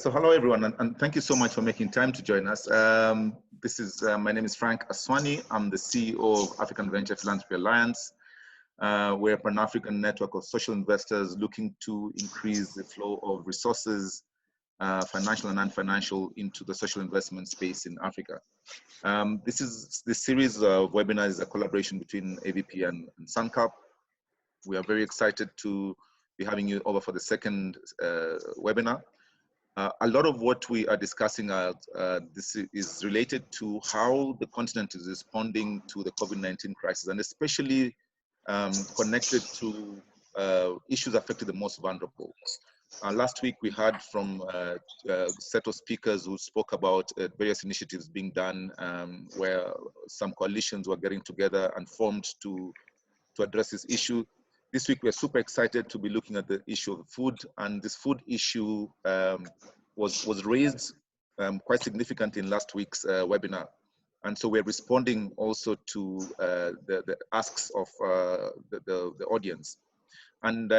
So hello everyone, and thank you so much for making time to join us. My name is Frank Aswani. I'm the CEO of African Venture Philanthropy Alliance. We're a Pan-African network of social investors looking to increase the flow of resources, financial and non-financial, into the social investment space in Africa. This series of webinars is a collaboration between AVP and SunCap. We are very excited to be having you over for the second webinar. A lot of what we are discussing this is related to how the continent is responding to the COVID-19 crisis, and especially connected to issues affecting the most vulnerable. Last week, we heard from a set of speakers who spoke about various initiatives being done where some coalitions were getting together and formed to address this issue. This week, we're super excited to be looking at the issue of food, and this food issue was raised quite significantly in last week's webinar. And so we're responding also to the asks of the audience. And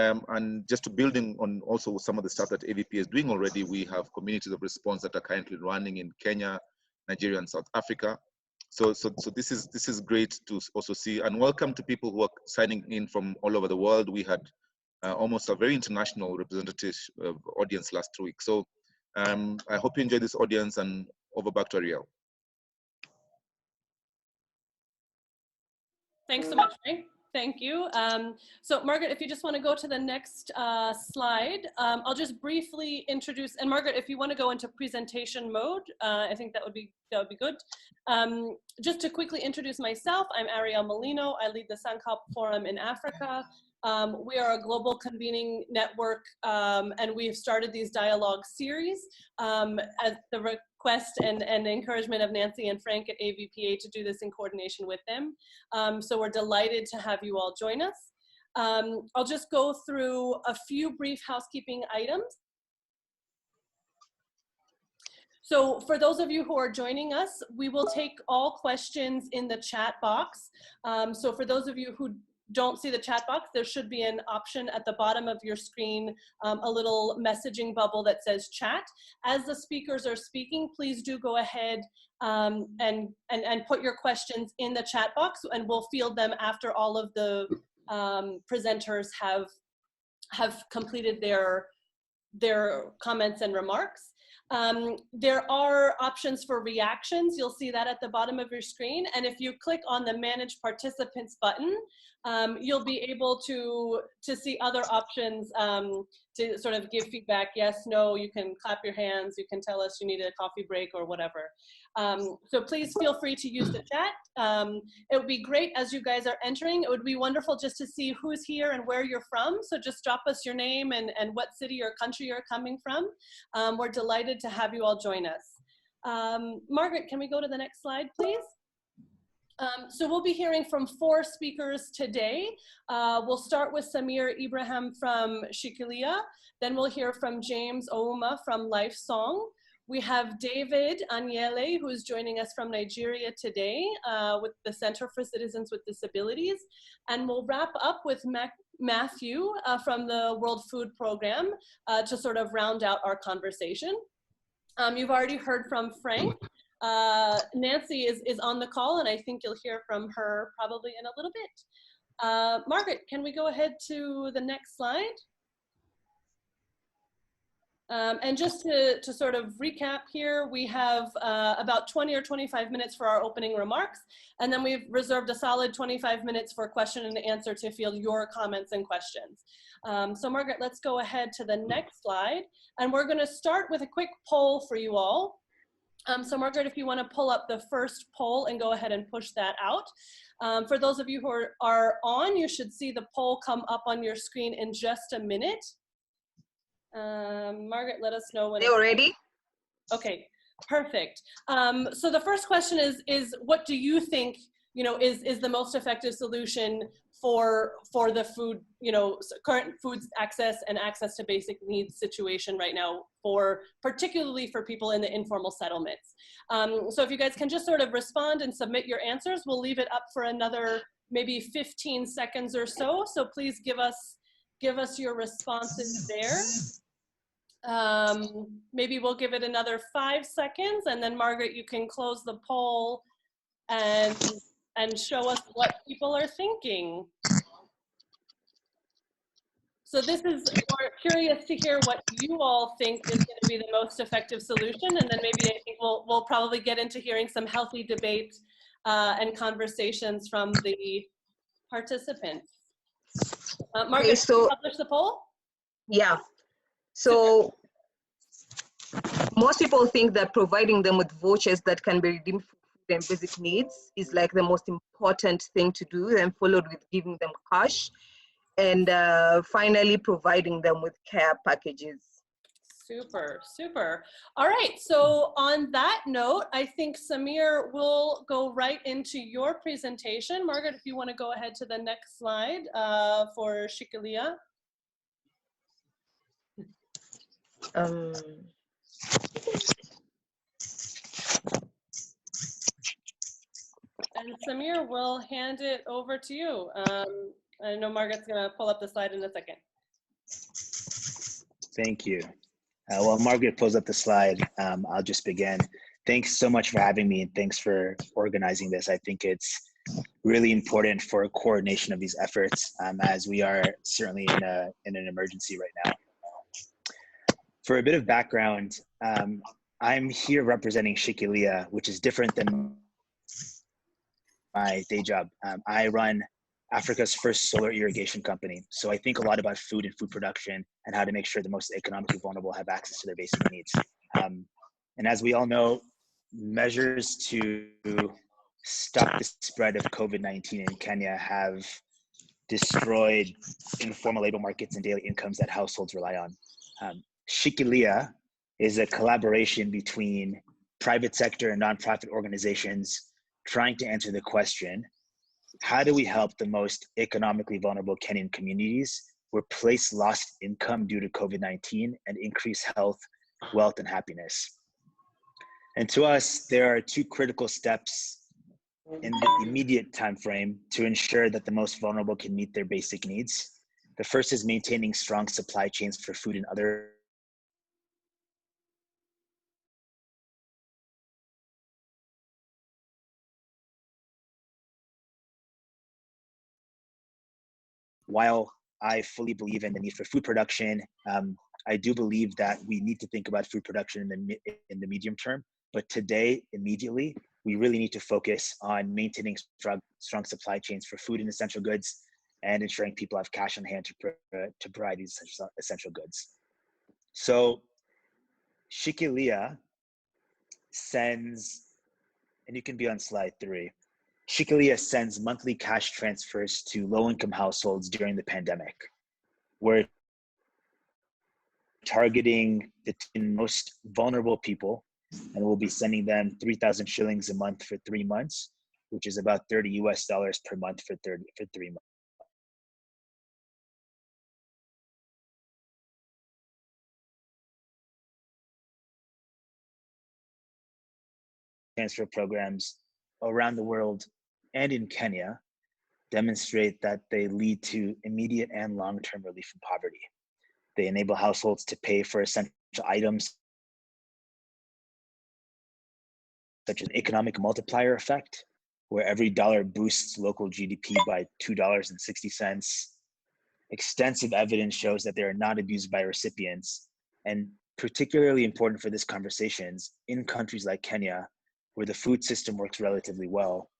just to building on also some of the stuff that AVP is doing already, we have communities of response that are currently running in Kenya, Nigeria, and South Africa. So this is great to also see, and welcome to people who are signing in from all over the world. We had almost a very international representative audience last week. So I hope you enjoy this audience, and over back to Ariel. Thanks so much, Frank. Thank you. So Margaret, if you just want to go to the next slide, I'll just briefly introduce, and Margaret, if you want to go into presentation mode, I think that would be good. Just to quickly introduce myself, I'm Ariel Molino. I lead the SunCap Forum in Africa. We are a global convening network, and we've started these dialogue series at the request and encouragement of Nancy and Frank at AVPA to do this in coordination with them. So we're delighted to have you all join us. I'll just go through a few brief housekeeping items. So for those of you who are joining us, we will take all questions in the chat box. So for those of you who don't see the chat box, there should be an option at the bottom of your screen, a little messaging bubble that says chat. As the speakers are speaking, please do go ahead and put your questions in the chat box, and we'll field them after all of the presenters have completed their comments and remarks. There are options for reactions. You'll see that at the bottom of your screen. And if you click on the Manage Participants button, you'll be able to see other options to sort of give feedback. Yes, no, you can clap your hands, you can tell us you need a coffee break or whatever. So please feel free to use the chat. It would be great as you guys are entering. It would be wonderful just to see who's here and where you're from. So just drop us your name and what city or country you're coming from. We're delighted to have you all join us. Margaret, can we go to the next slide, please? So we'll be hearing from 4 speakers today. We'll start with Samir Ibrahim from Shikilia. Then we'll hear from James Ouma from Life Song. We have David Anyele, who is joining us from Nigeria today with the Center for Citizens with Disabilities. And we'll wrap up with Matthew from the World Food Program to sort of round out our conversation. You've already heard from Frank. Nancy is on the call, and I think you'll hear from her probably in a little bit. Margaret, can we go ahead to the next slide? And just to sort of recap here, we have about 20 or 25 minutes for our opening remarks, and then we've reserved a solid 25 minutes for question and answer to field your comments and questions. So Margaret, let's go ahead to the next slide, and we're going to start with a quick poll for you all. So Margaret, if you want to pull up the first poll and go ahead and push that out. For those of you who are on, you should see the poll come up on your screen in just a minute. Margaret, let us know when they're ready. Okay, perfect. So the first question is what do you think, is the most effective solution for the food, current food access and access to basic needs situation right now, particularly for people in the informal settlements. So if you guys can just sort of respond and submit your answers, we'll leave it up for another maybe 15 seconds or so. So please give us your responses there. Maybe we'll give it another 5 seconds, and then Margaret, you can close the poll and show us what people are thinking. So this is, we're curious to hear what you all think is going to be the most effective solution, and then maybe I think we'll probably get into hearing some healthy debate and conversations from the participants. Margaret, Okay, so, can you publish the poll? Yeah. So most people think that providing them with vouchers that can be redeemed for food and basic needs is like the most important thing to do, and followed with giving them cash, and finally providing them with care packages. Super, super. All right, so on that note, I think Samir will go right into your presentation. Margaret, if you want to go ahead to the next slide for Shikilia. And Samir, we'll hand it over to you. I know Margaret's going to pull up the slide in a second. Thank you. While Margaret pulls up the slide, I'll just begin. Thanks so much for having me, and thanks for organizing this. I think it's really important for coordination of these efforts, as we are certainly in an emergency right now. For a bit of background, I'm here representing Shikilia, which is different than my day job. I run Africa's first solar irrigation company. So I think a lot about food and food production and how to make sure the most economically vulnerable have access to their basic needs. And as we all know, measures to stop the spread of COVID-19 in Kenya have destroyed informal labor markets and daily incomes that households rely on. Shikilia is a collaboration between private sector and nonprofit organizations trying to answer the question, how do we help the most economically vulnerable Kenyan communities replace lost income due to COVID-19 and increase health, wealth, and happiness? And to us, there are two critical steps in the immediate time frame to ensure that the most vulnerable can meet their basic needs. The first is maintaining strong supply chains for food and other While I fully believe in the need for food production, I do believe that we need to think about food production in the medium term. But today, immediately, we really need to focus on maintaining strong supply chains for food and essential goods, and ensuring people have cash on hand to provide these essential goods. So Shikilia sends, and you can be on slide 3, Shikilia sends monthly cash transfers to low-income households during the pandemic. We're targeting the most vulnerable people, and we'll be sending them 3,000 shillings a month for 3 months, which is about $30 US per month for 3 months. Transfer programs around the world and in Kenya demonstrate that they lead to immediate and long-term relief from poverty. They enable households to pay for essential items such as an economic multiplier effect, where every dollar boosts local GDP by $2.60. Extensive evidence shows that they are not abused by recipients, and particularly important for this conversation, in countries like Kenya, where the food system works relatively well,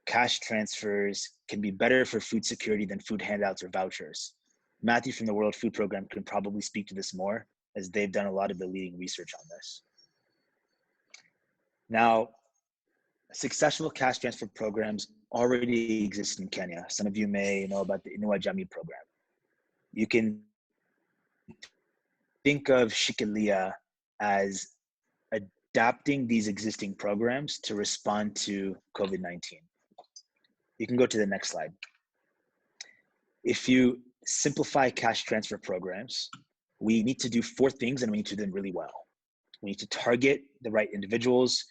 cash transfers can be better for food security than food handouts or vouchers. Matthew from the World Food Program can probably speak to this more, as they've done a lot of the leading research on this. Now, successful cash transfer programs already exist in Kenya. Some of you may know about the Inua Jamii program. You can think of Shikilia as adapting these existing programs to respond to COVID-19. You can go to the next slide. If you simplify cash transfer programs, we need to do 4 things, and we need to do them really well. We need to target the right individuals.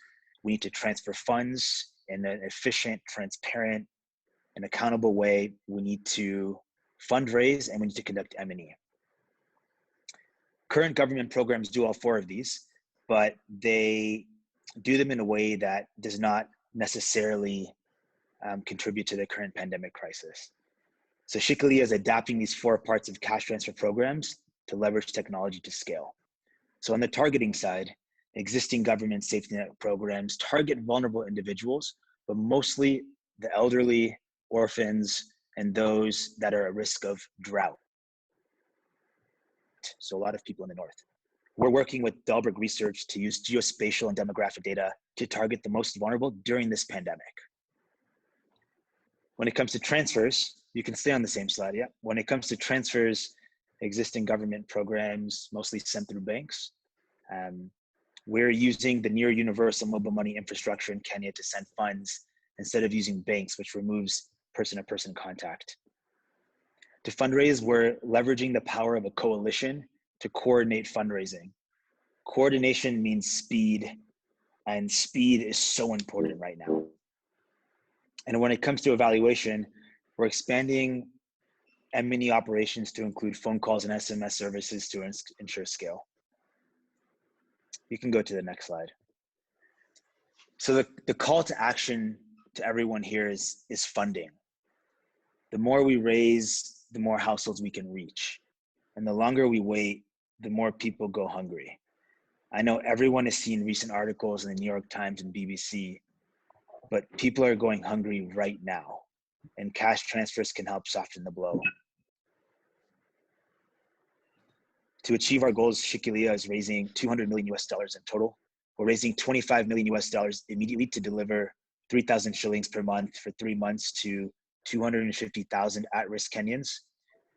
We need to transfer funds in an efficient, transparent, and accountable way. We need to fundraise, and we need to conduct M&E. Current government programs do all four of these, but they do them in a way that does not necessarily contribute to the current pandemic crisis. So Shikilia is adapting these four parts of cash transfer programs to leverage technology to scale. So on the targeting side, existing government safety net programs target vulnerable individuals, but mostly the elderly, orphans, and those that are at risk of drought. So a lot of people in the north. We're working with Dahlberg Research to use geospatial and demographic data to target the most vulnerable during this pandemic. When it comes to transfers, you can stay on the same slide, yeah. When it comes to transfers, existing government programs mostly sent through banks. We're using the near universal mobile money infrastructure in Kenya to send funds instead of using banks, which removes person-to-person contact. To fundraise, we're leveraging the power of a coalition to coordinate fundraising. Coordination means speed, and speed is so important right now. And when it comes to evaluation, we're expanding M&E operations to include phone calls and SMS services to ensure scale. You can go to the next slide. So the call to action to everyone here is funding. The more we raise, the more households we can reach. And the longer we wait, the more people go hungry. I know everyone has seen recent articles in the New York Times and BBC, but people are going hungry right now, and cash transfers can help soften the blow. To achieve our goals, Shikilia is raising $200 million in total. We're raising $25 million immediately to deliver 3,000 shillings per month for 3 months to 250,000 at-risk Kenyans,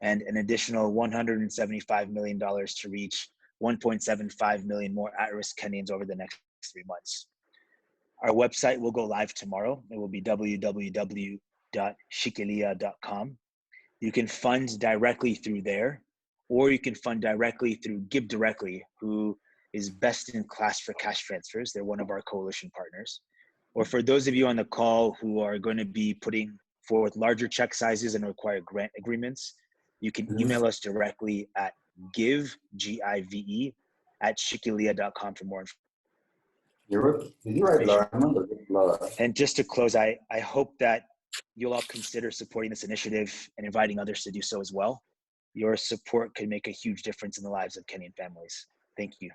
and an additional $175 million to reach 1.75 million more at-risk Kenyans over the next 3 months. Our website will go live tomorrow. It will be www.shikilia.com. You can fund directly through there, or you can fund directly through Give Directly, who is best in class for cash transfers. They're one of our coalition partners. Or for those of you on the call who are going to be putting forth larger check sizes and require grant agreements, you can email us directly at give, G-I-V-E, at shikilia.com for more information. And just to close, I hope that you'll all consider supporting this initiative and inviting others to do so as well. Your support can make a huge difference in the lives of Kenyan families. Thank you.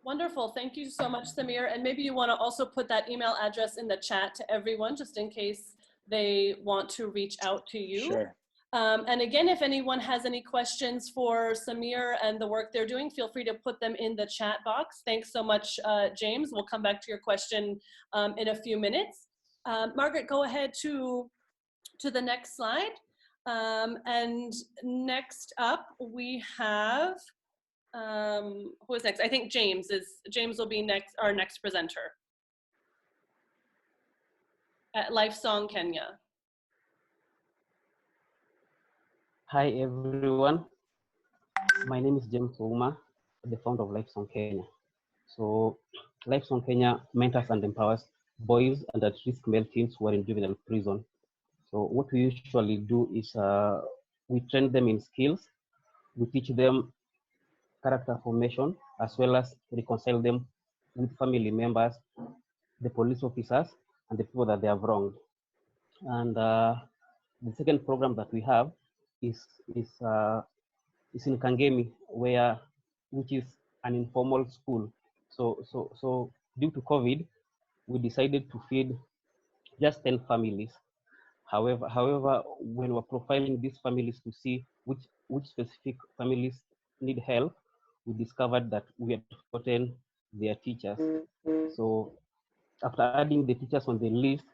Wonderful. Thank you so much, Samir. And maybe you want to also put that email address in the chat to everyone, just in case they want to reach out to you. Sure. And again, if anyone has any questions for Samir and the work they're doing, feel free to put them in the chat box. Thanks so much, James. We'll come back to your question in a few minutes. Margaret, go ahead to the next slide. And next up, we have, who is next? I think James will be next, our next presenter at Lifesong Kenya. Hi everyone, my name is James Ouma, the founder of Lifesong Kenya. So Lifesong Kenya mentors and empowers boys and at-risk male teens who are in juvenile prison. So what we usually do is we train them in skills, we teach them character formation, as well as reconcile them with family members, the police officers, and the people that they have wronged. And the second program that we have is in Kangemi, which is an informal school. So due to COVID, we decided to feed just 10 families. However, when we're profiling these families to see which specific families need help, we discovered that we had forgotten their teachers. So after adding the teachers on the list,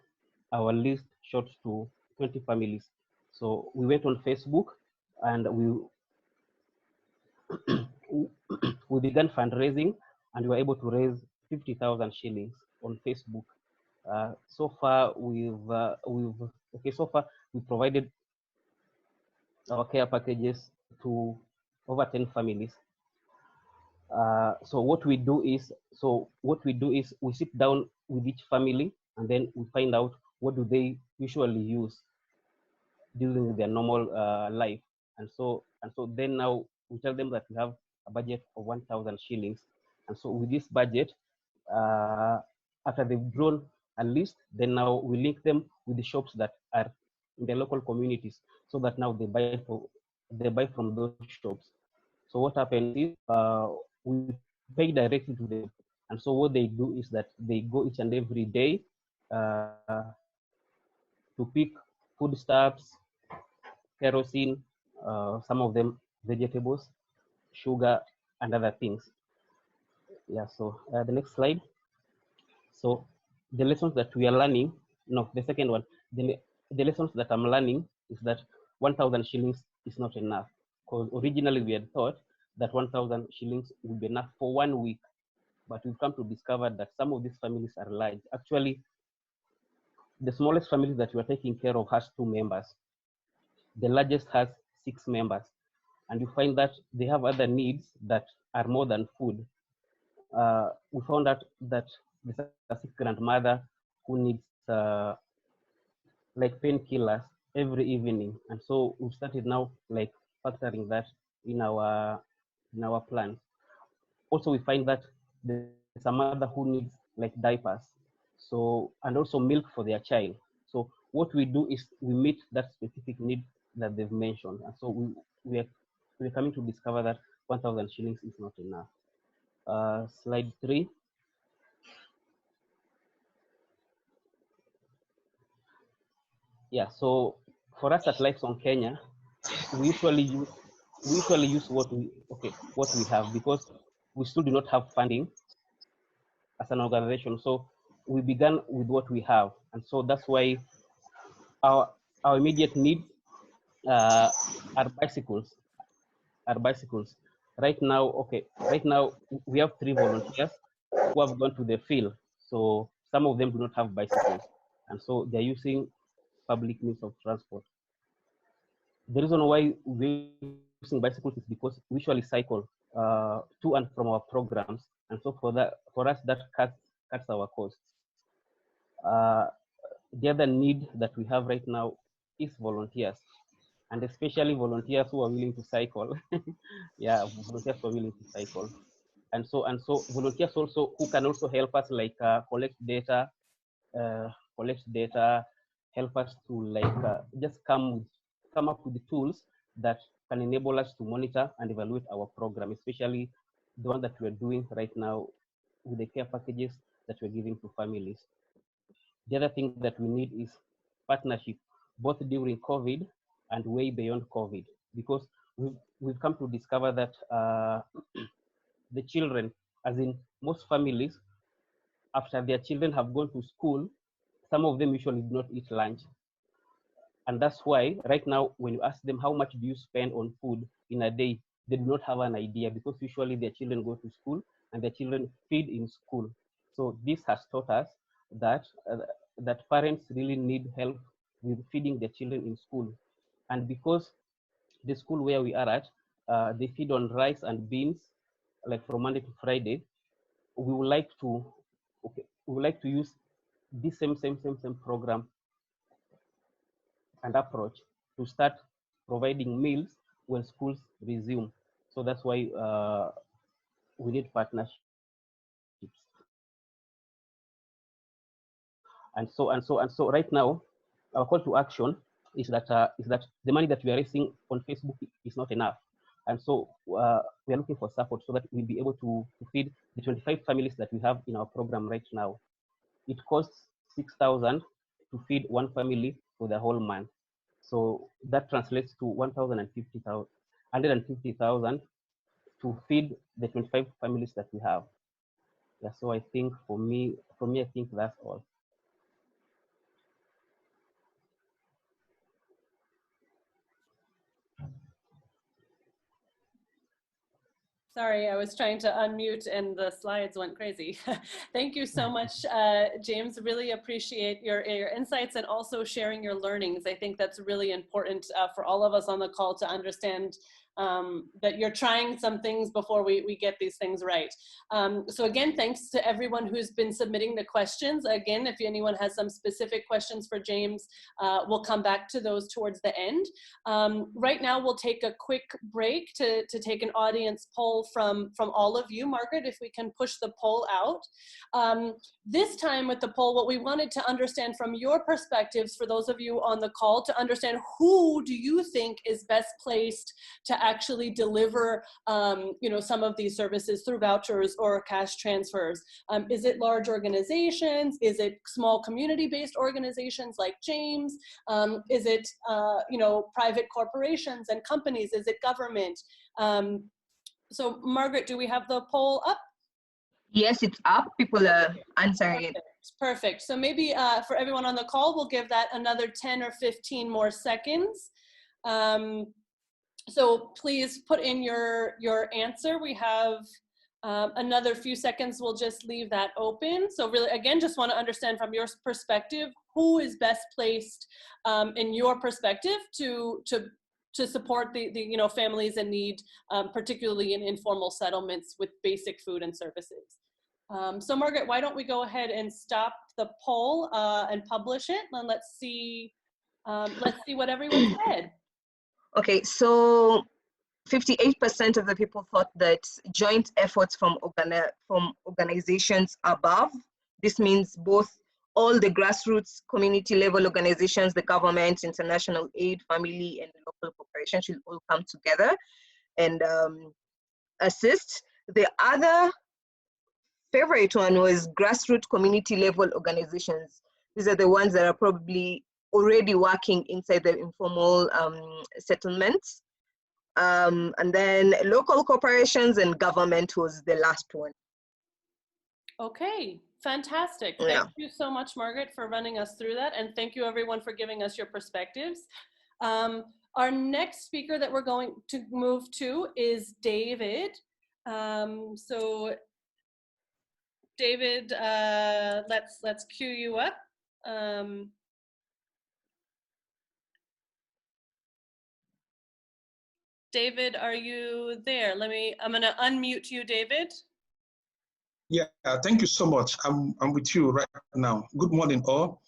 our list shot to 20 families. So we went on Facebook and we began fundraising, and we were able to raise 50,000 shillings on Facebook. So far we provided our care packages to over 10 families. So what we do is we sit down with each family, and then we find out what do they usually use during their normal life, and so then now we tell them that we have a budget of 1,000 shillings. And so with this budget, after they've drawn a list, then now we link them with the shops that are in the local communities, so that now they buy from those shops. So what happens is we pay directly to them. And so what they do is that they go each and every day to pick foodstuffs, kerosene, some of them vegetables, sugar, and other things. Yeah, so the next slide. So the lessons that we are learning, no, the second one, the lessons that I'm learning is that 1,000 shillings is not enough. Because originally we had thought that 1,000 shillings would be enough for 1 week. But we've come to discover that some of these families are large. Actually, the smallest family that we are taking care of has 2 members. The largest has 6 members. And you find that they have other needs that are more than food. We found out that there's a sick grandmother who needs like painkillers every evening. And so we started now like factoring that in our plans. Also, we find that there's a mother who needs like diapers, so, and also milk for their child. So what we do is we meet that specific need that they've mentioned. And so we're coming to discover that 1,000 shillings is not enough. Slide 3. Yeah, so for us at Livestock Kenya, we usually use what we have, because we still do not have funding as an organization. So we began with what we have, and so that's why our immediate need are bicycles. Right now we have 3 volunteers who have gone to the field. So some of them do not have bicycles, and so they're using public means of transport. The reason why we're using bicycles is because we usually cycle to and from our programs, and so for us that cuts our costs. The other need that we have right now is volunteers, and especially volunteers who are willing to cycle. Yeah, volunteers who are willing to cycle, and so volunteers also who can also help us like collect data, help us to like just come up with the tools that can enable us to monitor and evaluate our program, especially the one that we're doing right now with the care packages that we're giving to families. The other thing that we need is partnership, both during COVID and way beyond COVID, because we've come to discover that the children, as in most families, after their children have gone to school, some of them usually do not eat lunch. And that's why right now, when you ask them how much do you spend on food in a day, they do not have an idea, because usually their children go to school and their children feed in school. So this has taught us that that parents really need help with feeding their children in school. And because the school where we are at, they feed on rice and beans, like from Monday to Friday, we would like to use this same program and approach to start providing meals when schools resume. So that's why we need partnerships. And so right now, our call to action is that the money that we are raising on Facebook is not enough. And so we are looking for support so that we'll be able to feed the 25 families that we have in our program right now. It costs 6,000 to feed one family for the whole month. So that translates to 150,000 to feed the 25 families that we have. Yeah, so I think for me, I think that's all. Sorry, I was trying to unmute and the slides went crazy. Thank you so much, James. Really appreciate your insights and also sharing your learnings. I think that's really important for all of us on the call to understand that you're trying some things before we get these things right. So again, thanks to everyone who's been submitting the questions. Again, if anyone has some specific questions for James, we'll come back to those towards the end. Right now, we'll take a quick break to take an audience poll from all of you. Margaret, if we can push the poll out. This time with the poll, what we wanted to understand from your perspectives, for those of you on the call, to understand who do you think is best placed to actually deliver some of these services through vouchers or cash transfers. Is it large organizations? Is it small community-based organizations like James? Is it private corporations and companies? Is it government? So Margaret, do we have the poll up? Yes, it's up. People are answering it. Perfect. So maybe for everyone on the call, we'll give that another 10 or 15 more seconds. So please put in your answer. We have another few seconds. We'll just leave that open. So really, again, just want to understand from your perspective, who is best placed in your perspective to support the families in need, particularly in informal settlements with basic food and services. So Margaret, why don't we go ahead and stop the poll and publish it, and let's see what everyone said. Okay, so 58% of the people thought that joint efforts from organizations above, this means both all the grassroots community level organizations, the government, international aid, family, and local corporations should all come together and assist. The other favorite one was grassroots community level organizations. These are the ones that are probably already working inside the informal settlements. And then local corporations and government was the last one. Okay, fantastic. Yeah. Thank you so much, Margaret, for running us through that. And thank you everyone for giving us your perspectives. Our next speaker that we're going to move to is David. So David, let's cue you up. David, are you there? I'm gonna unmute you, David. Yeah, thank you so much. I'm with you right now. Good morning, all.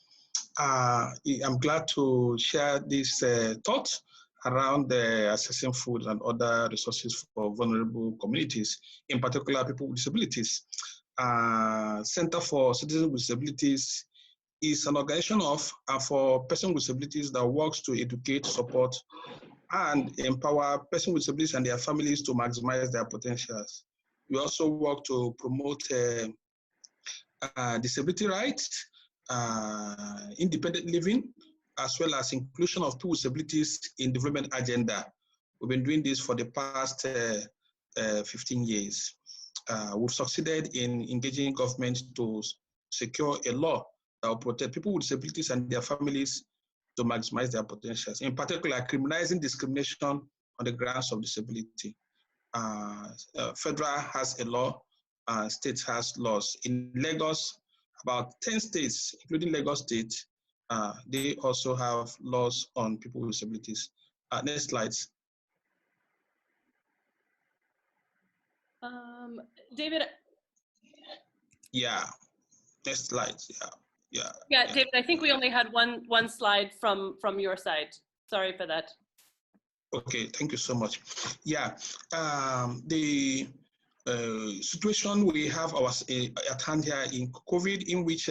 I'm glad to share this thought around accessing food and other resources for vulnerable communities, in particular people with disabilities. Center for Citizens with Disabilities is an organization for persons with disabilities that works to educate, support, and empower persons with disabilities and their families to maximize their potentials. We also work to promote disability rights, independent living, as well as inclusion of people with disabilities in development agenda. We've been doing this for the past 15 years. We've succeeded in engaging government to secure a law that will protect people with disabilities and their families to maximize their potentials, in particular, criminalizing discrimination on the grounds of disability. Federal has a law, states has laws. In Lagos, about 10 states, including Lagos State, they also have laws on people with disabilities. Next slides. David. Yeah, next slide, Yeah, David, I think we only had one slide from your side. Sorry for that. Okay, thank you so much. Yeah, the situation we have at hand here in COVID, in which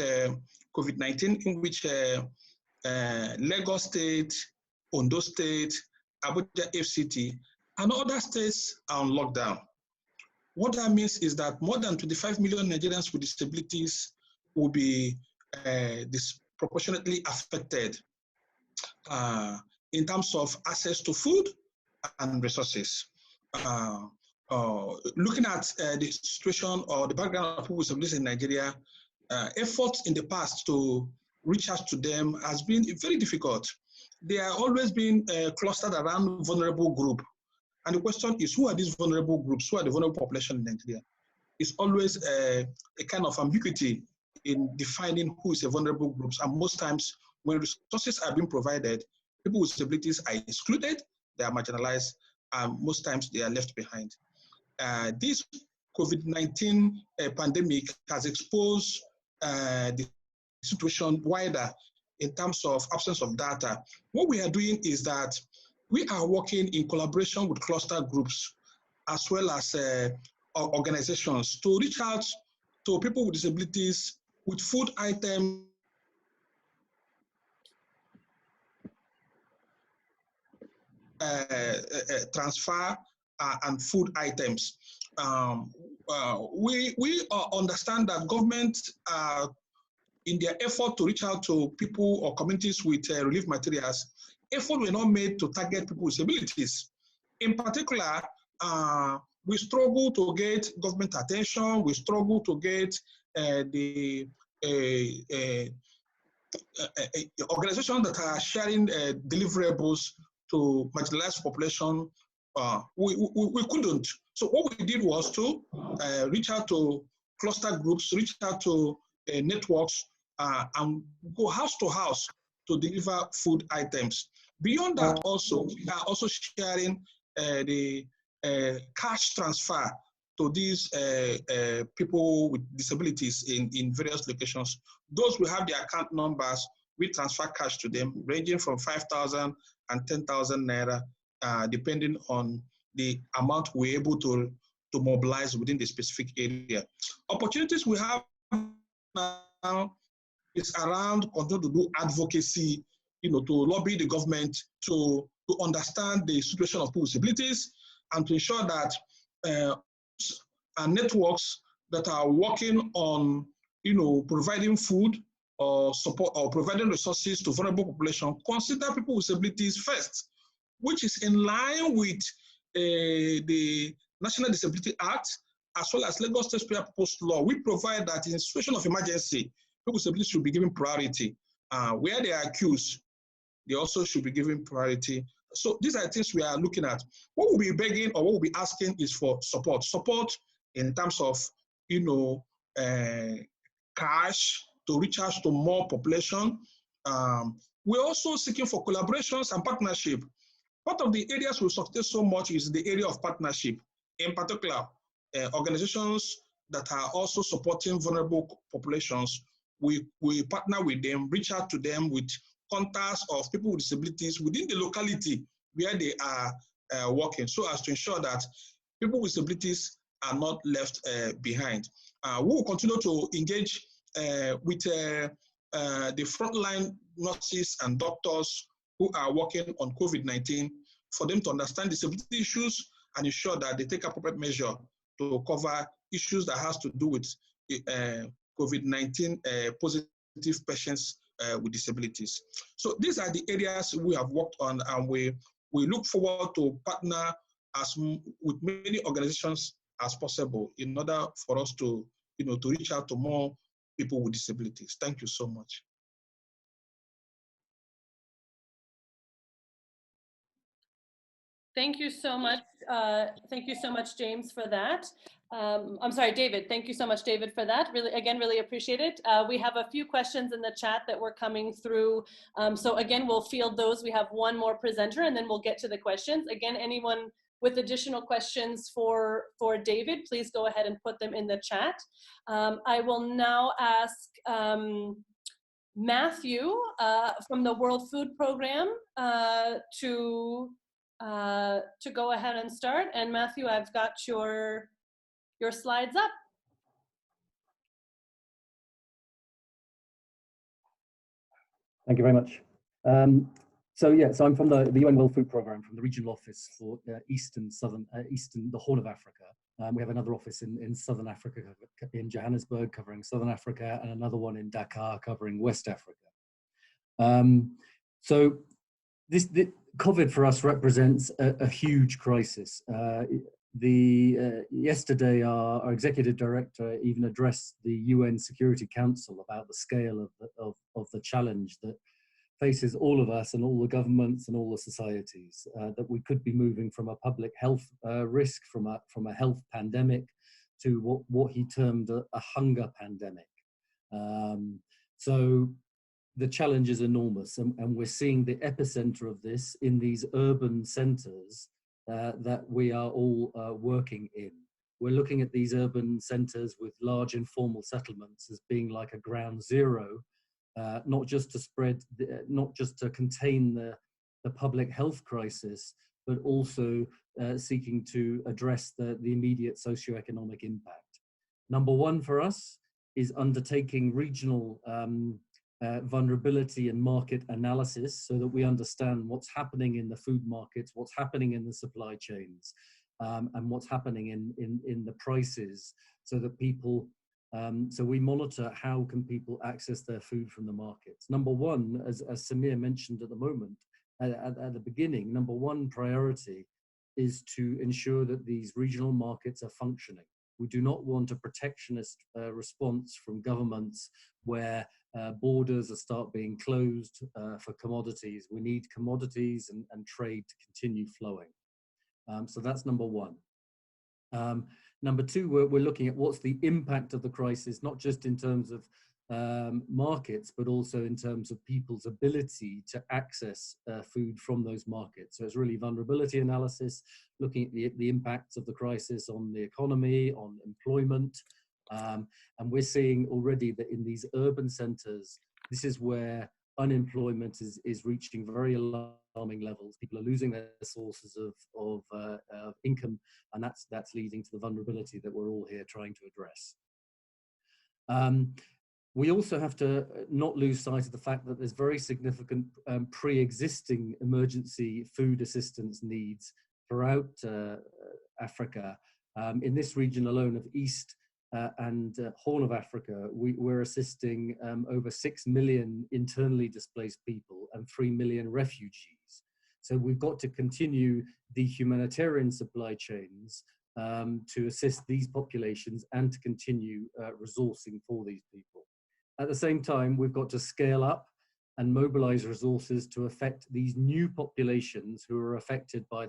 COVID-19, in which Lagos State, Ondo State, Abuja FCT, and other states are on lockdown. What that means is that more than 25 million Nigerians with disabilities will be disproportionately affected in terms of access to food and resources. Looking at the situation or the background of people with disabilities in Nigeria, efforts in the past to reach out to them has been very difficult. They are always been clustered around vulnerable group. And the question is, who are these vulnerable groups? Who are the vulnerable population in Nigeria? It's always a kind of ambiguity in defining who is a vulnerable group. And most times when resources are being provided, people with disabilities are excluded, they are marginalized, most times they are left behind. This COVID-19 pandemic has exposed the situation wider in terms of absence of data. What we are doing is that we are working in collaboration with cluster groups as well as organizations to reach out to people with disabilities with food items transfer and food items. We understand that government, in their effort to reach out to people or communities with relief materials, efforts were not made to target people with disabilities. In particular, we struggle to get government attention. We struggle to get the organizations that are sharing deliverables to marginalized population. We couldn't. So what we did was to reach out to cluster groups, reach out to networks, and go house to house to deliver food items. Beyond that, also, we are also sharing the cash transfer to these people with disabilities in various locations. Those who have their account numbers, we transfer cash to them, ranging from 5,000 and 10,000 naira, depending on the amount we're able to mobilize within the specific area. Opportunities we have now is around continue to do advocacy, to lobby the government to understand the situation of people with disabilities and to ensure that networks that are working on, providing food or support or providing resources to vulnerable population consider people with disabilities first, which is in line with the National Disability Act as well as Lagos State Special Purpose Law. We provide that in situation of emergency, people with disabilities should be given priority. Where they are accused, they also should be given priority. So these are things we are looking at. What we'll be begging or what we'll be asking is for support. Support in terms of, cash to reach out to more population. We're also seeking for collaborations and partnership. Part of the areas we succeed so much is the area of partnership. In particular, organizations that are also supporting vulnerable populations, we partner with them, reach out to them with contacts of people with disabilities within the locality where they are working, so as to ensure that people with disabilities are not left behind. We will continue to engage with the frontline nurses and doctors who are working on COVID-19 for them to understand disability issues and ensure that they take appropriate measure to cover issues that has to do with COVID-19 positive patients with disabilities. So these are the areas we have worked on, and we look forward to partner with many organizations as possible in order for us to, to reach out to more people with disabilities. Thank you so much. Thank you so much. Thank you so much, James, for that. I'm sorry, David. Thank you so much, David, for that. Really appreciate it. We have a few questions in the chat that were coming through. So again, we'll field those. We have one more presenter and then we'll get to the questions. Again, anyone with additional questions for David, please go ahead and put them in the chat. I will now ask Matthew from the World Food Program to go ahead and start. And Matthew, I've got your slides up. Thank you very much. So I'm from the UN World Food Programme, from the regional office for the Horn of Africa. We have another office in Southern Africa, in Johannesburg, covering Southern Africa, and another one in Dakar, covering West Africa. So the COVID for us represents a huge crisis. Yesterday, our executive director even addressed the UN Security Council about the scale of the challenge that faces all of us and all the governments and all the societies, that we could be moving from a public health risk, from a health pandemic, to what he termed a hunger pandemic. So the challenge is enormous, and we're seeing the epicenter of this in these urban centers that we are all working in. We're looking at these urban centres with large informal settlements as being like a ground zero, not just to spread, not just to contain the public health crisis, but also seeking to address the immediate socioeconomic impact. Number one for us is undertaking regional vulnerability and market analysis so that we understand what's happening in the food markets, what's happening in the supply chains, and what's happening in the prices, so that people, so we monitor how can people access their food from the markets. Number one, as Samir mentioned at the moment, at the beginning, number one priority is to ensure that these regional markets are functioning. We do not want a protectionist response from governments where borders start being closed for commodities. We need commodities and trade to continue flowing. So that's number one. Number two, we're looking at what's the impact of the crisis, not just in terms of markets, but also in terms of people's ability to access food from those markets. So it's really vulnerability analysis, looking at the impacts of the crisis on the economy, on employment. And we're seeing already that in these urban centers, this is where unemployment is reaching very alarming levels. People are losing their sources of income, and that's leading to the vulnerability that we're all here trying to address. We also have to not lose sight of the fact that there's very significant pre-existing emergency food assistance needs throughout Africa. In this region alone of East and Horn of Africa, we're assisting over 6 million internally displaced people and 3 million refugees. So we've got to continue the humanitarian supply chains to assist these populations and to continue resourcing for these people. At the same time, we've got to scale up and mobilize resources to affect these new populations who are affected by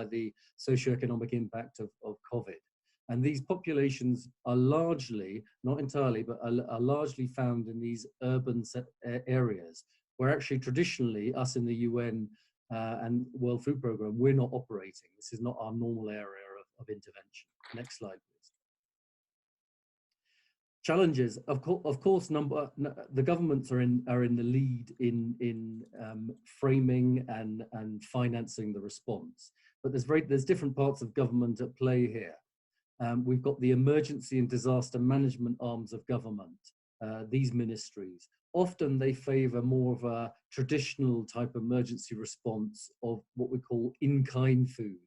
the socioeconomic impact of COVID. And these populations are largely, not entirely, but are largely found in these urban areas where actually traditionally us in the UN and World Food Programme, we're not operating. This is not our normal area of intervention. Next slide, please. Challenges, of course, the governments are in the lead in framing and financing the response, but there's different parts of government at play here. We've got the emergency and disaster management arms of government, these ministries. Often they favour more of a traditional type emergency response of what we call in-kind food.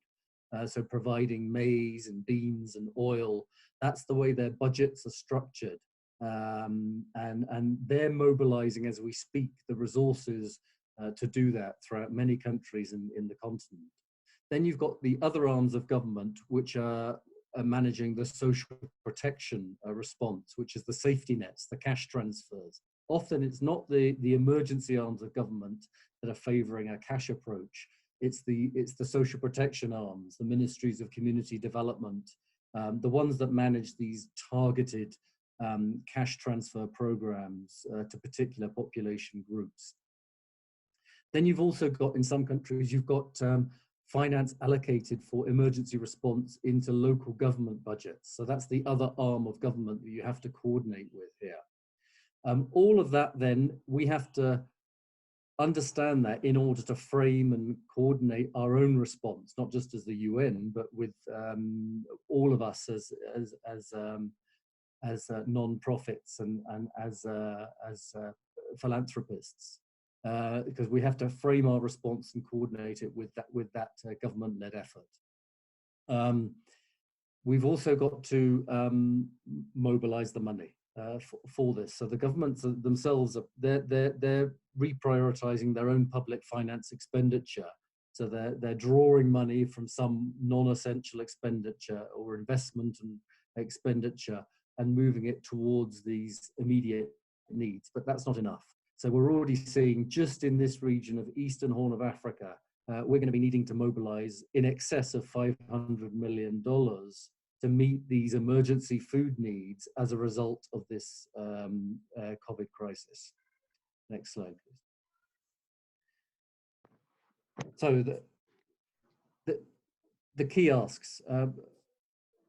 So providing maize and beans and oil, that's the way their budgets are structured. And they're mobilizing as we speak the resources to do that throughout many countries in the continent. Then you've got the other arms of government, which are managing the social protection response, which is the safety nets, the cash transfers. Often it's not the emergency arms of government that are favouring a cash approach. It's the social protection arms, the ministries of community development, the ones that manage these targeted cash transfer programs to particular population groups. Then you've also got, in some countries, you've got finance allocated for emergency response into local government budgets. So that's the other arm of government that you have to coordinate with here. All of that then, we have to understand that in order to frame and coordinate our own response, not just as the UN, but with all of us as non-profits and as philanthropists, because we have to frame our response and coordinate it with that government-led effort. We've also got to mobilize the money for this. So the governments themselves, they're reprioritizing their own public finance expenditure. So they're drawing money from some non-essential expenditure or investment and expenditure and moving it towards these immediate needs, but that's not enough. So we're already seeing, just in this region of Eastern Horn of Africa, we're going to be needing to mobilize in excess of $500 million to meet these emergency food needs as a result of this COVID crisis. Next slide, please. So the key asks,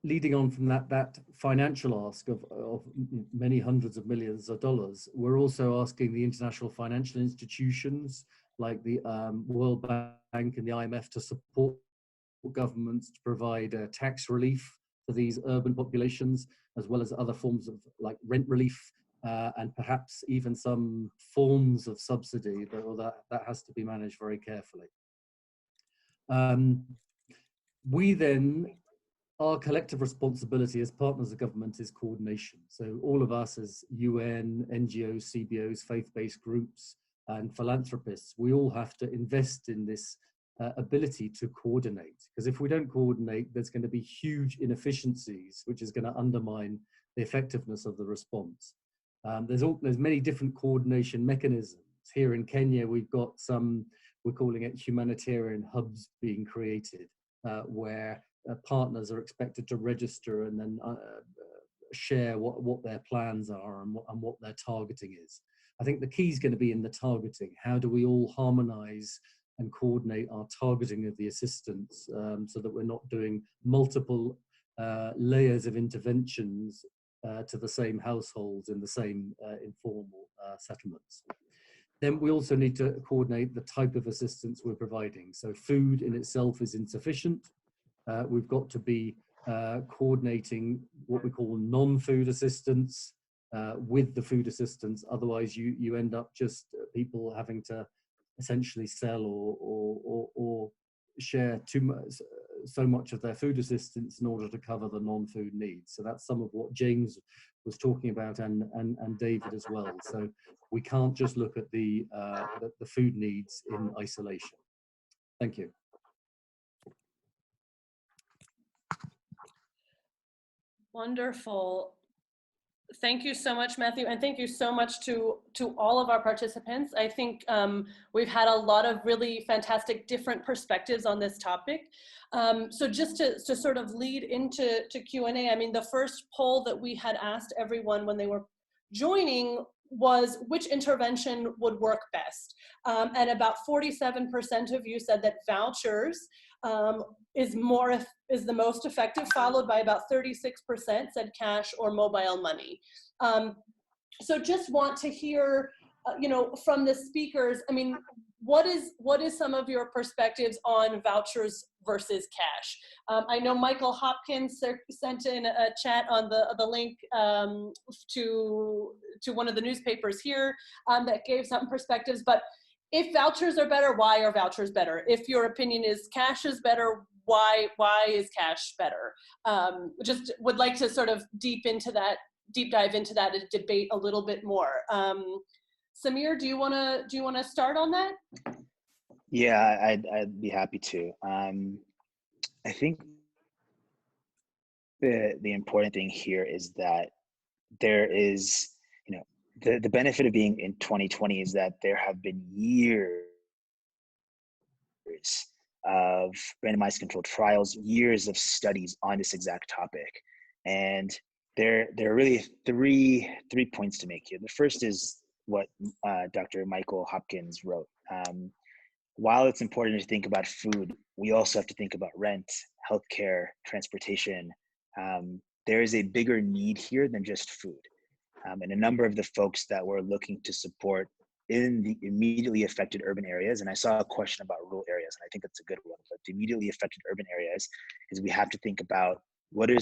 leading on from that financial ask of many hundreds of millions of dollars, we're also asking the international financial institutions like the World Bank and the IMF to support governments to provide tax relief for these urban populations, as well as other forms of like rent relief, and perhaps even some forms of subsidy, but that has to be managed very carefully. We then, our collective responsibility as partners of government is coordination. So all of us as UN, NGOs, CBOs, faith-based groups, and philanthropists, we all have to invest in this ability to coordinate. Because if we don't coordinate, there's going to be huge inefficiencies, which is going to undermine the effectiveness of the response. There's many different coordination mechanisms. Here in Kenya, we've got some, we're calling it humanitarian hubs being created, where partners are expected to register and then share what their plans are and what their targeting is. I think the key is going to be in the targeting. How do we all harmonize and coordinate our targeting of the assistance, so that we're not doing multiple layers of interventions to the same households in the same informal settlements. Then we also need to coordinate the type of assistance we're providing. So food in itself is insufficient. We've got to be coordinating what we call non-food assistance with the food assistance. Otherwise, you end up just people having to essentially sell or share so much of their food assistance in order to cover the non-food needs. So that's some of what James was talking about, and David as well. So we can't just look at the food needs in isolation. Thank you. Wonderful. Thank you so much, Matthew, and thank you so much to all of our participants. I think we've had a lot of really fantastic different perspectives on this topic. So just to sort of lead into Q&A, I mean, the first poll that we had asked everyone when they were joining was which intervention would work best. And about 47% of you said that vouchers is the most effective, followed by about 36% said cash or mobile money. So just want to hear, you know, from the speakers, I mean, what is some of your perspectives on vouchers versus cash? I know Michael Hopkins sent in a chat on the link to one of the newspapers here that gave some perspectives, but if vouchers are better, why are vouchers better? If your opinion is cash is better, why is cash better? Just would like to sort of deep dive into that debate a little bit more. Samir, do you wanna start on that? Yeah, I'd be happy to. I think the important thing here is that there is, you know, the benefit of being in 2020 is that there have been years of randomized controlled trials, years of studies on this exact topic. And there are really three points to make here. The first is what Dr. Michael Hopkins wrote. While it's important to think about food, we also have to think about rent, healthcare, transportation. There is a bigger need here than just food. And a number of the folks that we're looking to support in the immediately affected urban areas, and I saw a question about rural areas, and I think that's a good one, but the immediately affected urban areas is we have to think about what are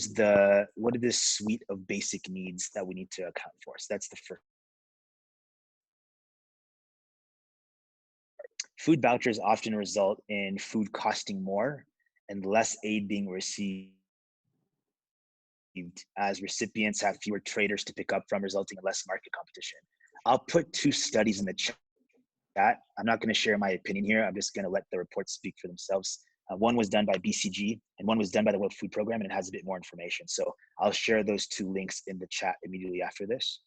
this suite of basic needs that we need to account for. So that's the first. Food vouchers often result in food costing more and less aid being received as recipients have fewer traders to pick up from, resulting in less market competition. I'll put two studies in the chat. I'm not going to share my opinion here. I'm just going to let the reports speak for themselves. One was done by BCG and one was done by the World Food Program, and it has a bit more information. So I'll share those two links in the chat immediately after this.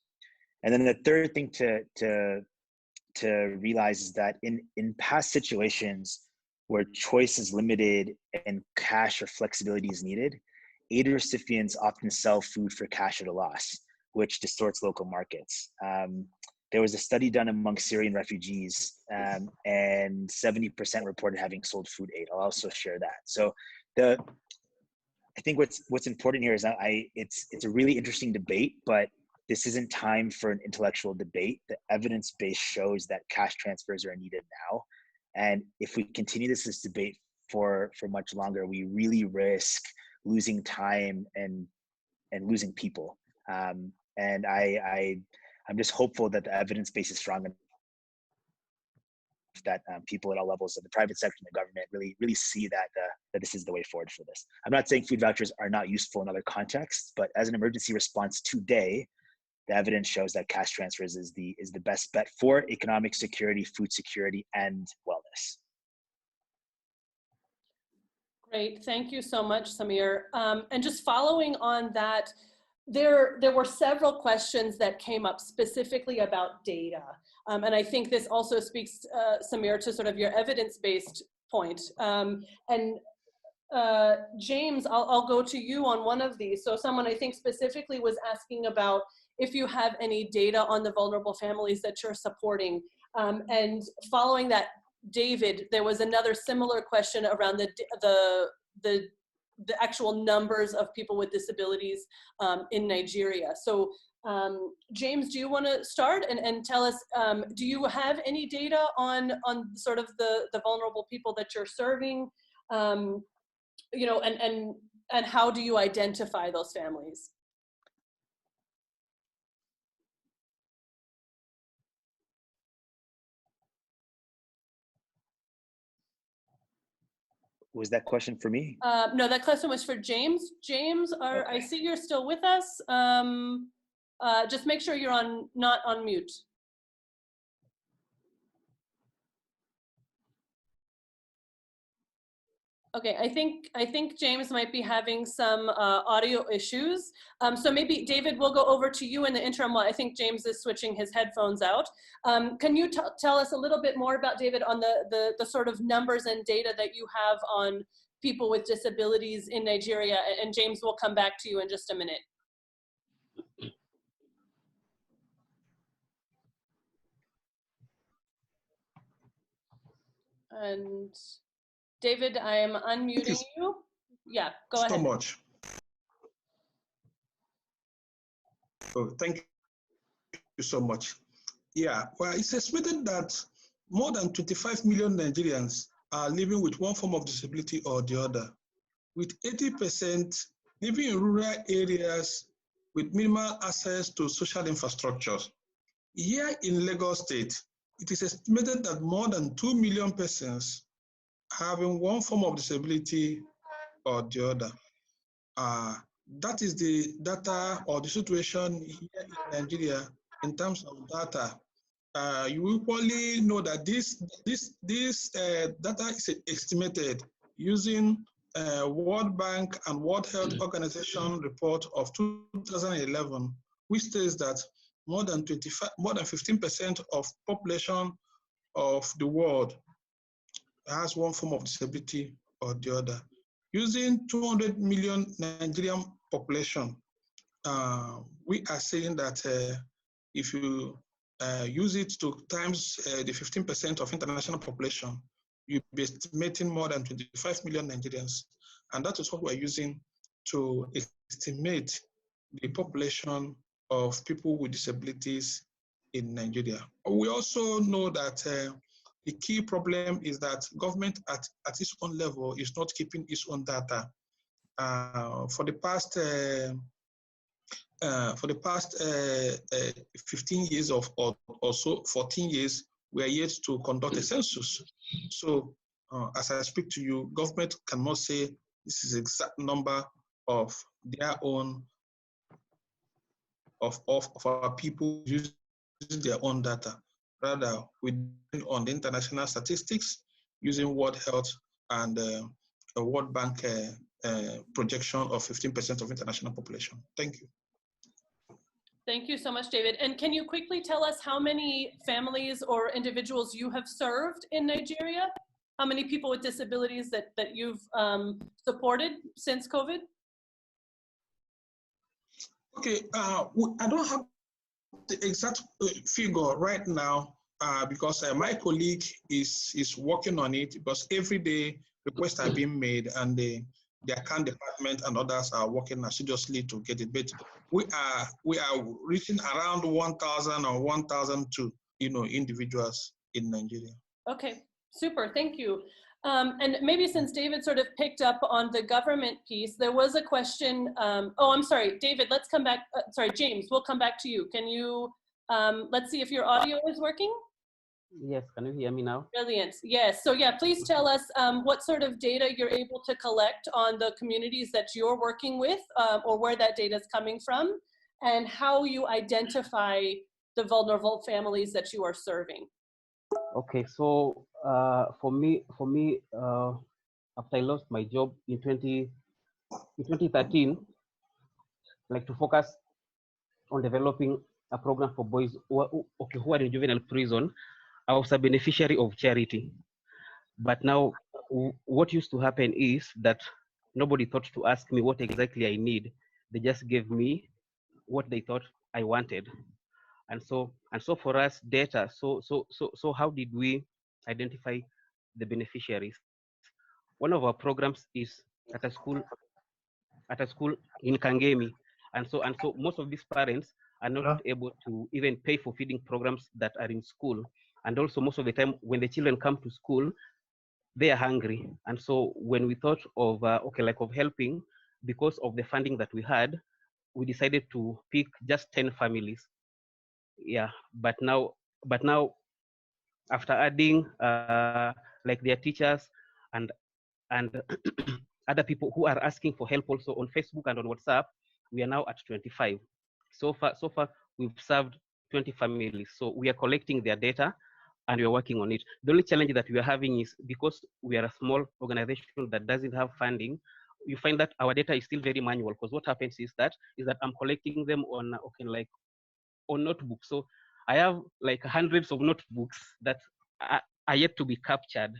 And then the third thing to realize is that in past situations where choice is limited and cash or flexibility is needed, aid recipients often sell food for cash at a loss, which distorts local markets. There was a study done among Syrian refugees, and 70% reported having sold food aid. I'll also share that. So I think what's important here is that it's a really interesting debate, but this isn't time for an intellectual debate. The evidence base shows that cash transfers are needed now, and if we continue this debate for much longer, we really risk losing time and losing people. And I'm just hopeful that the evidence base is strong enough that people at all levels of the private sector and the government really see that this is the way forward for this. I'm not saying food vouchers are not useful in other contexts, but as an emergency response today, the evidence shows that cash transfers is the best bet for economic security, food security, and wellness. Great, thank you so much, Samir. And just following on that, there were several questions that came up specifically about data. And I think this also speaks, Samir, to sort of your evidence-based point. James, I'll go to you on one of these. So someone I think specifically was asking about if you have any data on the vulnerable families that you're supporting. And following that, David, there was another similar question around the actual numbers of people with disabilities in Nigeria. So James, do you want to start and tell us, do you have any data on sort of the vulnerable people that you're serving, you know, and how do you identify those families? Was that question for me? No, that question was for James. James, okay. I see you're still with us. Just make sure you're not on mute. Okay, I think James might be having some audio issues. So maybe David, we'll go over to you in the interim while I think James is switching his headphones out. Can you tell us a little bit more about, David, on the sort of numbers and data that you have on people with disabilities in Nigeria? And James, we'll come back to you in just a minute. And David, I am unmuting you. Yeah, go ahead. So much. Oh, thank you so much. Yeah, well, it's estimated that more than 25 million Nigerians are living with one form of disability or the other, with 80% living in rural areas with minimal access to social infrastructures. Here in Lagos State, it is estimated that more than 2 million persons having one form of disability or the other. That is the data or the situation here in Nigeria in terms of data. You equally know that this data is estimated using World Bank and World Health Organization report of 2011, which states that more than 15% of population of the world has one form of disability or the other. Using 200 million Nigerian population, we are saying that if you use it to times the 15% of international population, you'll be estimating more than 25 million Nigerians. And that is what we're using to estimate the population of people with disabilities in Nigeria. We also know that the key problem is that government at its own level is not keeping its own data. For the past 15 years or so, 14 years, we are yet to conduct a census. So as I speak to you, government cannot say this is the exact number of their own, of our people using their own data. Rather, we depend on the international statistics using World Health and a World Bank projection of 15% of international population. Thank you. Thank you so much, David. And can you quickly tell us how many families or individuals you have served in Nigeria? How many people with disabilities that you've supported since COVID? Okay, I don't have the exact figure right now because my colleague is working on it, because every day requests are being made and the account department and others are working assiduously to get it. But we are reaching around 1,000 or 1,002, individuals in Nigeria. Okay, super, thank you. And maybe since David sort of picked up on the government piece, there was a question, oh, I'm sorry, David, let's come back, sorry, James, we'll come back to you. Can you, let's see if your audio is working? Yes, can you hear me now? Brilliant, yes. So yeah, please tell us what sort of data you're able to collect on the communities that you're working with, or where that data is coming from, and how you identify the vulnerable families that you are serving. Okay, so for me, after I lost my job in 2013, like to focus on developing a program for boys who are in juvenile prison. I was a beneficiary of charity, but now what used to happen is that nobody thought to ask me what exactly I need. They just gave me what they thought I wanted, and so for us, data. So how did we identify the beneficiaries? One of our programs is at a school in Kangemi, and so most of these parents are not able to even pay for feeding programs that are in school. And also most of the time when the children come to school, they are hungry. And so when we thought of, of helping, because of the funding that we had, we decided to pick just 10 families. Yeah, but now after adding like their teachers and other people who are asking for help also on Facebook and on WhatsApp, we are now at 25. So far we've served 20 families. So we are collecting their data and we're working on it. The only challenge that we are having is because we are a small organization that doesn't have funding, you find that our data is still very manual, because what happens is that I'm collecting them on on notebooks. So I have like hundreds of notebooks that are yet to be captured.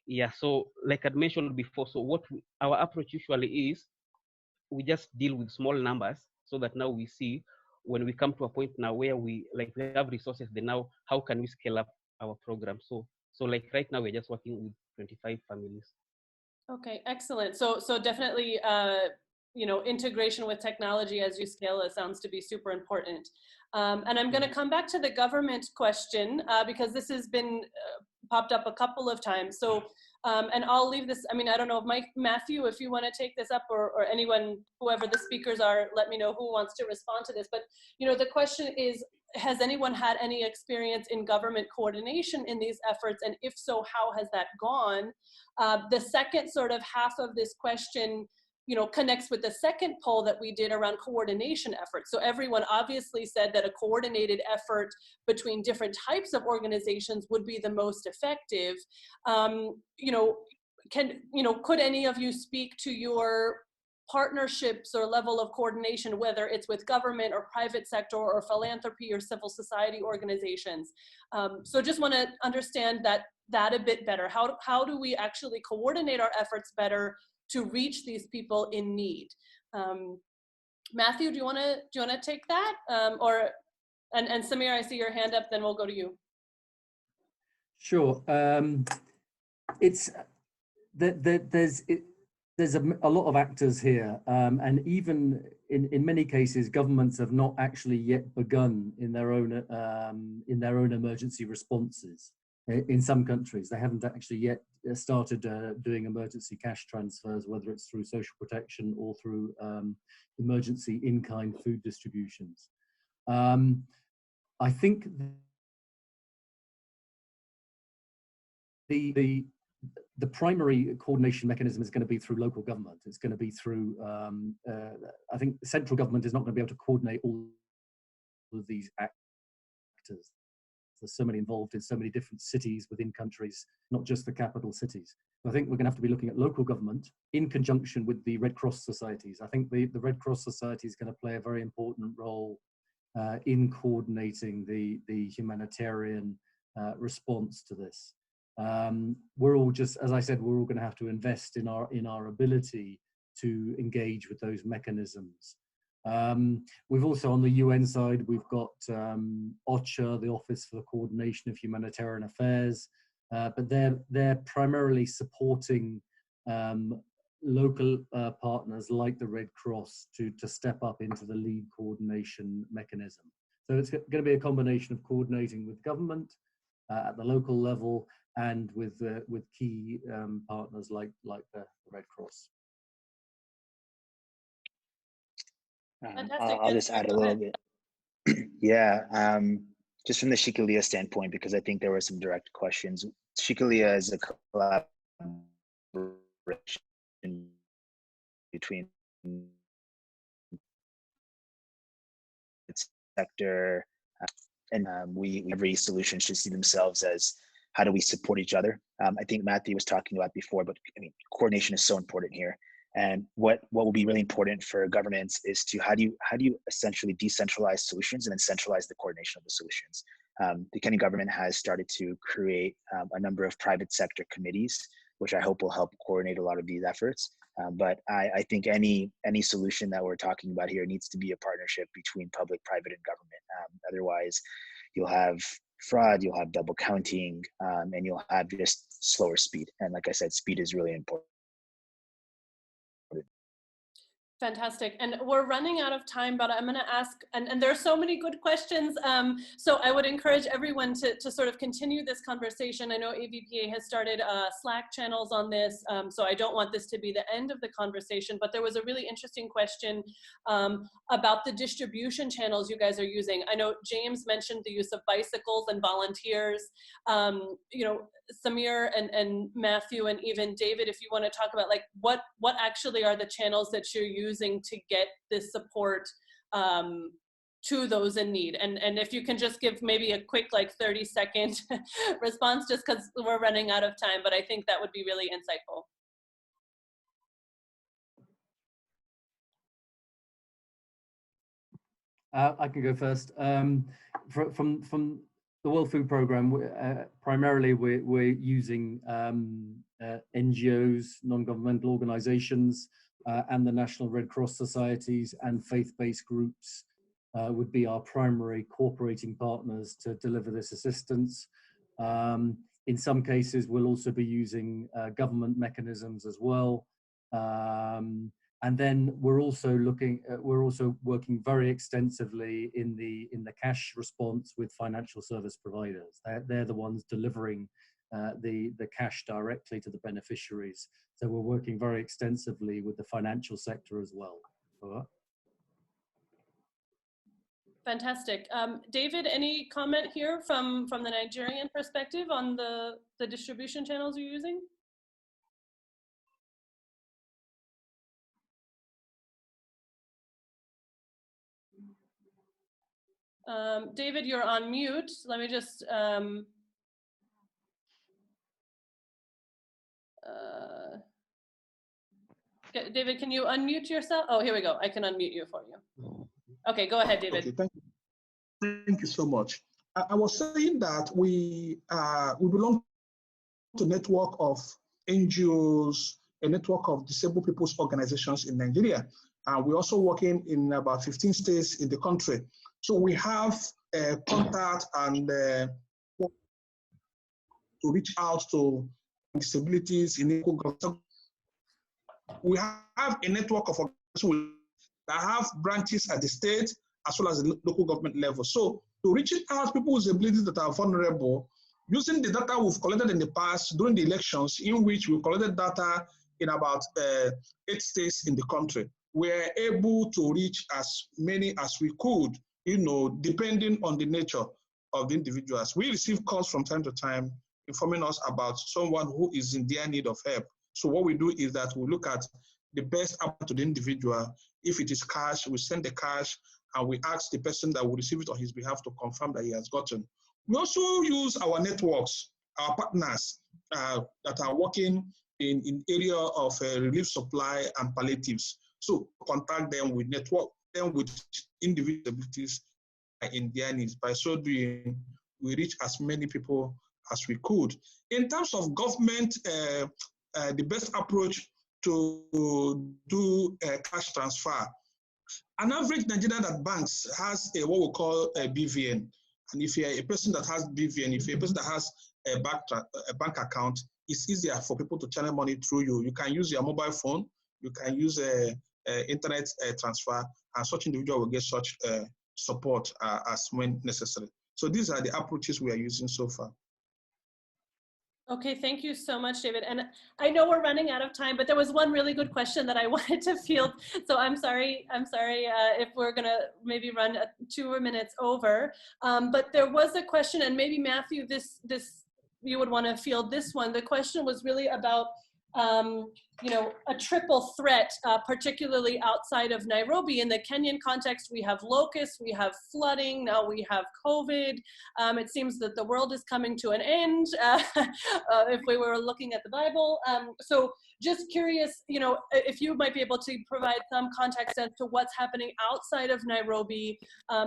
Yeah, so like I'd mentioned before, so what our approach usually is, we just deal with small numbers, so that now we see when we come to a point now where we have resources, then now how can we scale up our program? So like right now we're just working with 25 families. Okay, excellent. So definitely, integration with technology as you scale it sounds to be super important. And I'm going to come back to the government question because this has been popped up a couple of times. So, and I'll leave this, I mean, I don't know if Matthew, if you want to take this up, or anyone, whoever the speakers are, let me know who wants to respond to this. But, the question is, has anyone had any experience in government coordination in these efforts? And if so, how has that gone? The second sort of half of this question, connects with the second poll that we did around coordination efforts. So everyone obviously said that a coordinated effort between different types of organizations would be the most effective. Could any of you speak to your partnerships or level of coordination, whether it's with government or private sector or philanthropy or civil society organizations? So just want to understand that a bit better. How do we actually coordinate our efforts better to reach these people in need? Matthew, do you want to take that? And Samir, I see your hand up, then we'll go to you. Sure. There's a lot of actors here, and even in many cases, governments have not actually yet begun in their own emergency responses. In some countries, they haven't actually yet started doing emergency cash transfers, whether it's through social protection or through emergency in-kind food distributions. I think the primary coordination mechanism is going to be through local government. It's going to be through, I think the central government is not going to be able to coordinate all of these actors. There's so many involved in so many different cities within countries, not just the capital cities. I think we're going to have to be looking at local government in conjunction with the Red Cross societies. I think the Red Cross Society is going to play a very important role in coordinating the humanitarian response to this. We're all just, as I said, we're all going to have to invest in our ability to engage with those mechanisms. We've also, on the UN side, we've got OCHA, the Office for the Coordination of Humanitarian Affairs, but they're primarily supporting local partners like the Red Cross to step up into the lead coordination mechanism. So it's going to be a combination of coordinating with government at the local level and with key partners like the Red Cross. I'll just add a little bit. Yeah, just from the Shikalia standpoint, because I think there were some direct questions. Shikalia is a collaboration between the sector and every solution should see themselves as how do we support each other. I think Matthew was talking about before, but I mean, coordination is so important here. And what will be really important for governments is to how do you essentially decentralize solutions and then centralize the coordination of the solutions. The Kenyan government has started to create a number of private sector committees, which I hope will help coordinate a lot of these efforts. But I think any solution that we're talking about here needs to be a partnership between public, private, and government. Otherwise, you'll have fraud, you'll have double counting, and you'll have just slower speed. And like I said, speed is really important. Fantastic. And we're running out of time, but I'm going to ask, and there are so many good questions. So I would encourage everyone to sort of continue this conversation. I know AVPA has started Slack channels on this, so I don't want this to be the end of the conversation, but there was a really interesting question about the distribution channels you guys are using. I know James mentioned the use of bicycles and volunteers. You know, Samir and Matthew and even David, if you want to talk about like what actually are the channels that you're using to get this support to those in need, and if you can just give maybe a quick like 30-second response, just because we're running out of time, but I think that would be really insightful. I can go first. From the World Food Programme, primarily we're using NGOs, non-governmental organisations, and the National Red Cross societies and faith-based groups would be our primary cooperating partners to deliver this assistance. In some cases, we'll also be using government mechanisms as well. And then we're also working very extensively in the cash response with financial service providers. They're the ones delivering the cash directly to the beneficiaries. So we're working very extensively with the financial sector as well. Fantastic. David, any comment here from the Nigerian perspective on the distribution channels you're using? David, you're on mute. Let me just, David, can you unmute yourself? Oh, here we go. I can unmute you for you. Okay, go ahead, David. Okay, thank you so much. I was saying that we belong to a network of NGOs, a network of disabled people's organizations in Nigeria. We're also working in about 15 states in the country. So we have contact and to reach out to disabilities in equal government. We have a network of organizations that have branches at the state as well as the local government level. So to reach out to people with disabilities that are vulnerable, using the data we've collected in the past during the elections, in which we collected data in about 8 states in the country, we're able to reach as many as we could, you know, depending on the nature of the individuals. We receive calls from time to time informing us about someone who is in their need of help. So what we do is that we look at the best amount to the individual. If it is cash, we send the cash and we ask the person that will receive it on his behalf to confirm that he has gotten. We also use our networks, our partners that are working in area of relief supply and palliatives. So contact them, we network them with individuals in their needs. By so doing, we reach as many people as we could. In terms of government, the best approach to do cash transfer, an average Nigerian that banks has what we call a BVN. And if you're a person that has BVN, if you're a person that has a bank account, it's easier for people to channel money through you. You can use your mobile phone, you can use internet transfer, and such individual will get such support as when necessary. So these are the approaches we are using so far. Okay, thank you so much, David. And I know we're running out of time, but there was one really good question that I wanted to field. So I'm sorry if we're gonna maybe run 2 minutes over. But there was a question, and maybe Matthew, this you would want to field this one. The question was really about you know, a triple threat, particularly outside of Nairobi. In the Kenyan context, we have locusts, we have flooding, now we have COVID. It seems that the world is coming to an end, if we were looking at the Bible. So just curious, you know, if you might be able to provide some context as to what's happening outside of Nairobi,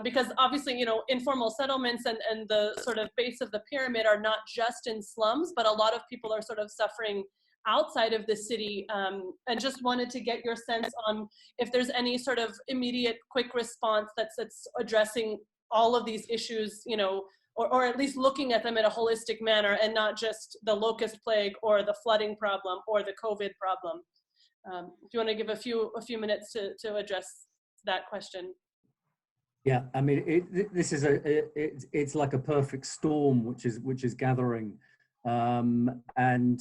because obviously, you know, informal settlements and the sort of base of the pyramid are not just in slums, but a lot of people are sort of suffering outside of the city, and just wanted to get your sense on if there's any sort of immediate quick response that's addressing all of these issues, you know, or at least looking at them in a holistic manner and not just the locust plague or the flooding problem or the COVID problem. Do you want to give a few minutes to address that question? Yeah, I mean, this is it's like a perfect storm which is gathering, and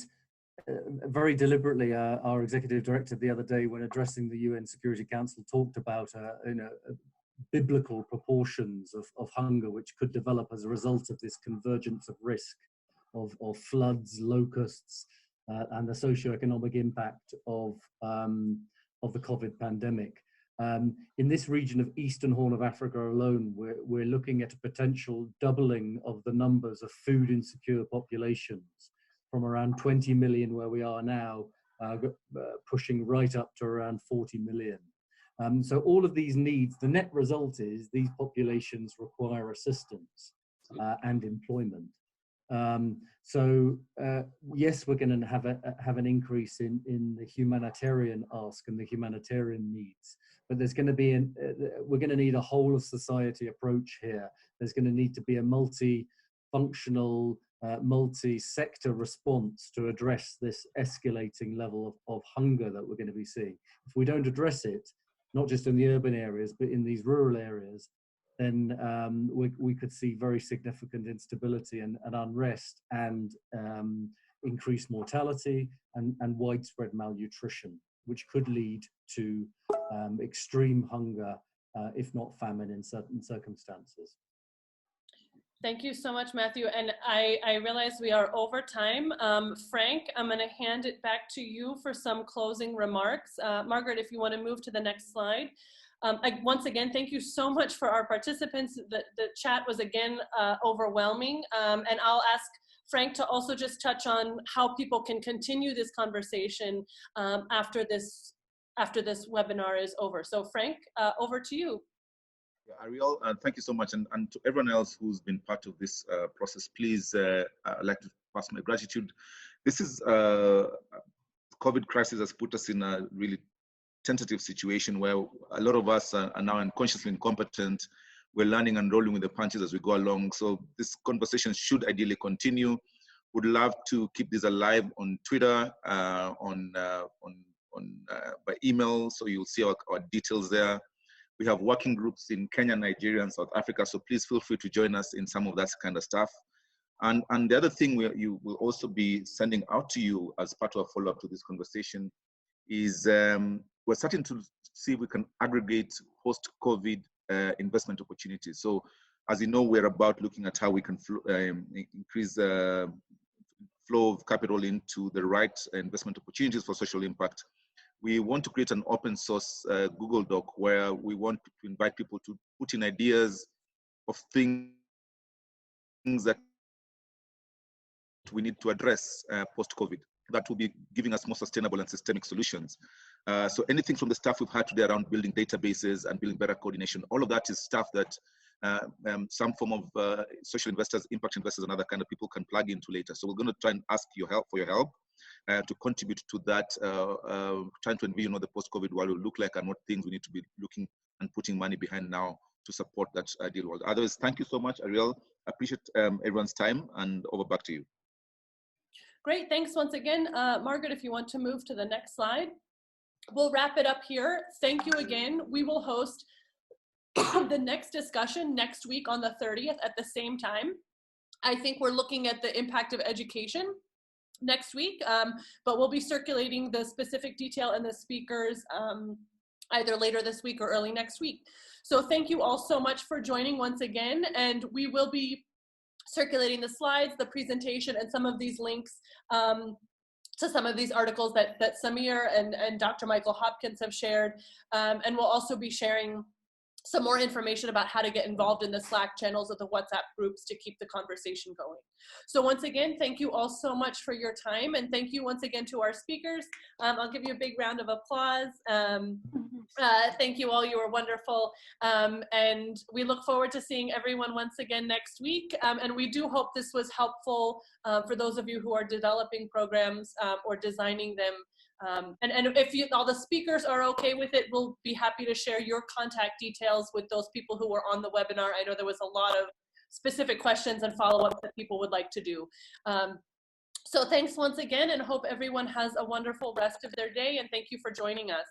very deliberately, our executive director the other day, when addressing the UN Security Council, talked about you know, biblical proportions of hunger which could develop as a result of this convergence of risk of floods, locusts, and the socioeconomic impact of the COVID pandemic. In this region of Eastern Horn of Africa alone, we're looking at a potential doubling of the numbers of food insecure populations, from around 20 million where we are now, pushing right up to around 40 million. So all of these needs, the net result is these populations require assistance and employment. Yes, we're going to have an increase in the humanitarian ask and the humanitarian needs, but there's going to be we're going to need a whole of society approach here. There's going to need to be a multi-functional, multi-sector response to address this escalating level of hunger that we're going to be seeing. If we don't address it, not just in the urban areas, but in these rural areas, then we could see very significant instability and unrest, and increased mortality and widespread malnutrition, which could lead to extreme hunger, if not famine in certain circumstances. Thank you so much, Matthew. And I realize we are over time. Frank, I'm going to hand it back to you for some closing remarks. Margaret, if you want to move to the next slide. Once again, thank you so much for our participants. The chat was again overwhelming. And I'll ask Frank to also just touch on how people can continue this conversation after this webinar is over. So Frank, over to you. Yeah, Ariel, thank you so much. And to everyone else who's been part of this process, please, I'd like to pass my gratitude. This is COVID crisis has put us in a really tentative situation where a lot of us are now unconsciously incompetent. We're learning and rolling with the punches as we go along. So this conversation should ideally continue. Would love to keep this alive on Twitter, by email, so you'll see our details there. We have working groups in Kenya, Nigeria, and South Africa, so please feel free to join us in some of that kind of stuff. And the other thing you will also be sending out to you as part of a follow-up to this conversation is we're starting to see if we can aggregate post-COVID investment opportunities. So as you know, we're about looking at how we can increase the flow of capital into the right investment opportunities for social impact. We want to create an open source Google Doc where we want to invite people to put in ideas of things that we need to address post-COVID that will be giving us more sustainable and systemic solutions. So anything from the stuff we've had today around building databases and building better coordination, all of that is stuff that some form of social investors, impact investors, and other kind of people can plug into later. So we're going to try and ask for your help to contribute to that, trying to envision what the post-COVID world will look like and what things we need to be looking and putting money behind now to support that ideal world. Otherwise, thank you so much, Ariel. I appreciate everyone's time, and over back to you. Great, thanks once again. Margaret, if you want to move to the next slide. We'll wrap it up here. Thank you again. We will host the next discussion next week on the 30th at the same time. I think we're looking at the impact of education next week, but we'll be circulating the specific detail and the speakers either later this week or early next week. So thank you all so much for joining once again, and we will be circulating the slides, the presentation, and some of these links to some of these articles that Samir and Dr. Michael Hopkins have shared. And we'll also be sharing some more information about how to get involved in the Slack channels or the WhatsApp groups to keep the conversation going. So once again, thank you all so much for your time, and thank you once again to our speakers. I'll give you a big round of applause. Thank you all, you were wonderful. And we look forward to seeing everyone once again next week. And we do hope this was helpful for those of you who are developing programs or designing them. And if all the speakers are okay with it, we'll be happy to share your contact details with those people who were on the webinar. I know there was a lot of specific questions and follow-ups that people would like to do. So thanks once again, and hope everyone has a wonderful rest of their day, and thank you for joining us.